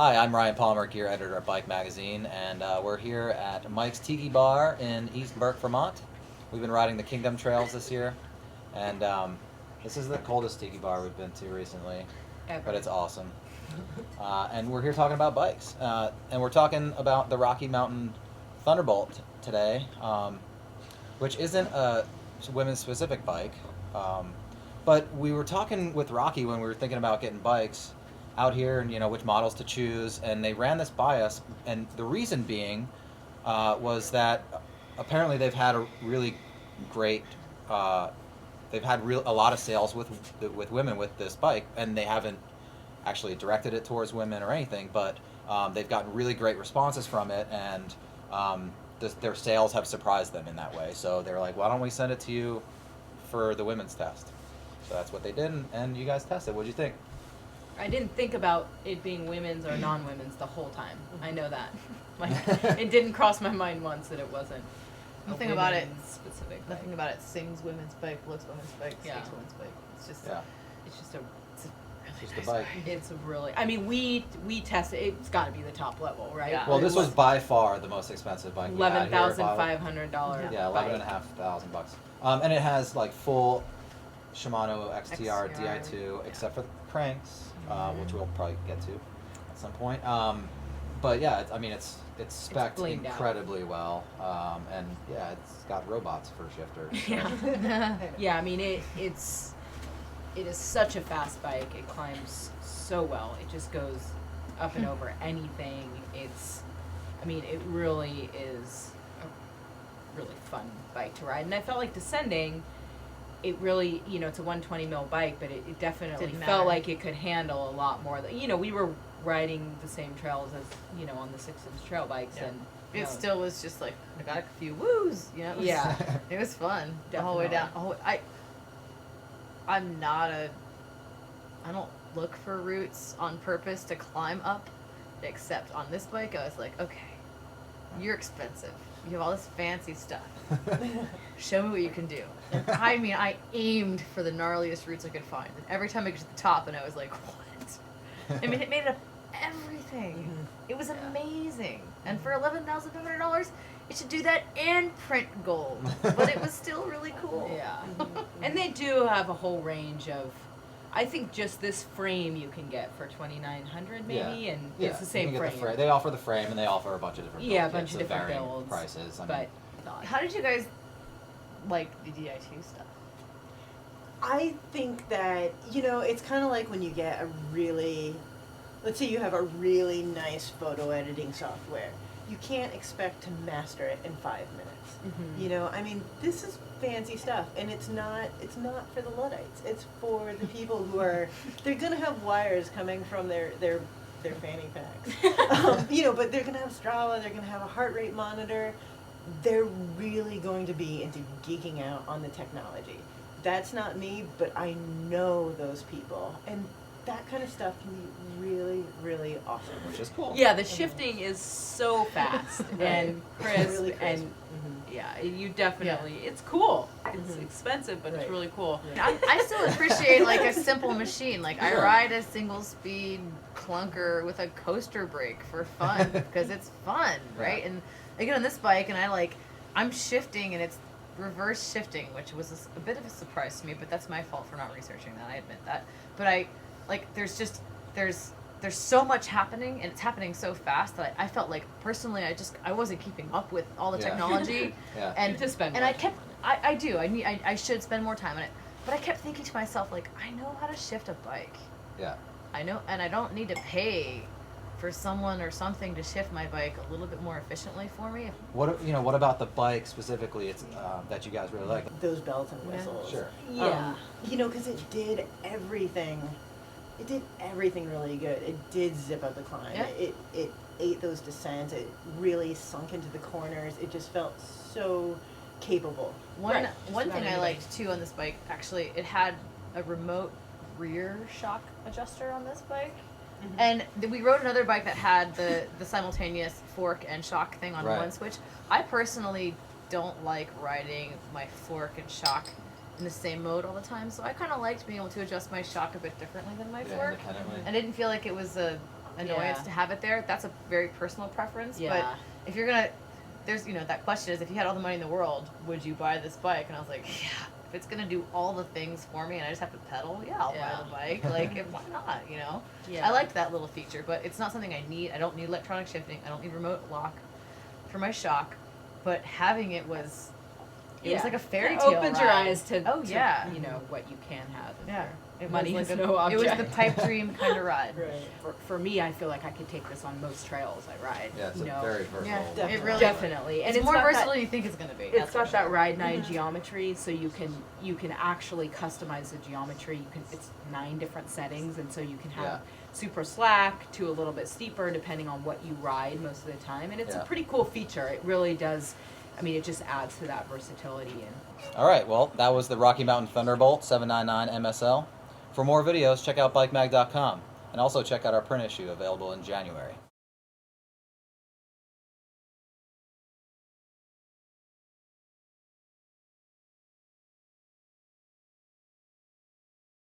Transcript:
Hi, I'm Ryan Palmer, gear editor at Bike Magazine, and we're here at Mike's Tiki Bar in East Burke, Vermont. We've been riding the Kingdom Trails this year, and this is the coldest tiki bar we've been to recently, but it's awesome. And we're here talking about bikes, and we're talking about the Rocky Mountain Thunderbolt today, which isn't a women's specific bike, but we were talking with Rocky when we were thinking about getting bikes out here and which models to choose, and they ran this by us, and the reason being was that apparently they've had a really great they've had a lot of sales with women with this bike, and they haven't actually directed it towards women or anything, but they've gotten really great responses from it, and their sales have surprised them in that way. So they're like, why don't we send it to you for the women's test? So that's what they did, and you guys tested. What'd you think? I didn't think about it being women's or non-women's the whole time. I know that. Like, it didn't cross my mind once that it wasn't Nothing about it specific. Nothing about it sings women's bike, looks women's bike, Yeah. speaks women's bike. It's just It's just a really Just nice a bike. It's really. I mean, we tested. It's got to be the top level, right? Yeah. Well, this was by far the most expensive bike we had here. $11,500. Yeah, $11,500. And it has like full Shimano XTR XTR, Di2, except for the cranks, which we'll probably get to at some point. But yeah, it's spec'd blinged out. incredibly well, and yeah, it's got robots for shifters. So. Yeah. Yeah. I mean, it is such a fast bike. It climbs so well. It just goes up and over anything. It really is a really fun bike to ride. And I felt like descending, it really, it's a 120 mil bike, but it definitely Didn't felt matter. like it could handle a lot more. We were riding the same trails as, on the 6-inch trail bikes. Yeah. And It still was just like, I got a few woos, It was, Yeah. It was fun. The whole way down. I'm not I don't look for routes on purpose to climb up, except on this bike I was like, okay, you're expensive. You have all this fancy stuff. Show me what you can do. And I aimed for the gnarliest routes I could find. And every time I get to the top, and I was like, what? I mean, it made up everything. It was amazing. And for $11,500, it should do that and print gold. But it was still really cool. Yeah. And they do have a whole range of, I think just this frame you can get for $2,900 maybe, and it's the same you can get frame. They offer the frame, and they offer a bunch of different Yeah, a build bunch kits of different varying builds, prices. But How did you guys like the Di2 stuff? I think that, it's kind of like when you get let's say you have a really nice photo editing software. You can't expect to master it in 5 minutes. Mm-hmm. This is fancy stuff, and it's not for the Luddites. It's for the people who they're going to have wires coming from their fanny packs. But they're going to have Strava, they're going to have a heart rate monitor. They're really going to be into geeking out on the technology. That's not me, but I know those people, and that kind of stuff can be really, really awesome. Which is cool. yeah, the shifting is so fast and crisp, Really crisp. and you definitely, it's cool. It's Mhm. expensive, but it's Right. really cool. I still appreciate like a simple machine. Like I Sure. ride a single speed clunker with a coaster brake for fun because it's fun, right? Yeah. And I get on this bike and I'm shifting and it's reverse shifting, which was a bit of a surprise to me, but that's my fault for not researching that. I admit that. But there's so much happening and it's happening so fast that I felt like personally I wasn't keeping up with all the Yeah. technology. Yeah. And You just spend and more I time kept on I should spend more time on it. But I kept thinking to myself, like, I know how to shift a bike. Yeah. I know, and I don't need to pay for someone or something to shift my bike a little bit more efficiently for me. What about the bike specifically? It's that you guys really like. Those bells and whistles. Sure. Yeah. Because it did everything. It did everything really good. It did zip up the climb. Yeah. It ate those descents. It really sunk into the corners. It just felt so capable. One Right. one Just thing about I anybody. liked too on this bike, actually, it had a remote rear shock adjuster on this bike. And we rode another bike that had the simultaneous fork and shock thing on Right. one switch. I personally don't like riding my fork and shock in the same mode all the time, so I kind of liked being able to adjust my shock a bit differently than my Yeah, fork. independently. I didn't feel like it was a annoyance Yeah. to have it there. That's a very personal preference. Yeah. But if you're gonna, there's that question is, if you had all the money in the world, would you buy this bike? And I was like, yeah. If it's gonna do all the things for me and I just have to pedal, yeah, I'll Yeah. buy the bike. Like, why not? Yeah. I liked that little feature, but it's not something I need. I don't need electronic shifting. I don't need remote lock for my shock. But having it was, it was like a fairy It tale opens your ride. eyes to, Oh, yeah. what you can have. if Yeah. your It money was is like no it was the object. pipe dream kind of ride. For me, I feel like I could take this on most trails I ride. Yeah, it's you a know? very versatile. Yeah, Definitely. it really Definitely, and It's more got versatile that- than you think it's gonna be. It's that's for got that sure. ride 9 geometry, so you can actually customize the geometry. It's 9 different settings, and so you can have Yeah. super slack to a little bit steeper depending on what you ride most of the time. And it's a Yeah. pretty cool feature. It really does. I mean, it just adds to that versatility. And All right, well, that was the Rocky Mountain Thunderbolt 799 MSL. For more videos, check out bikemag.com, and also check out our print issue available in January.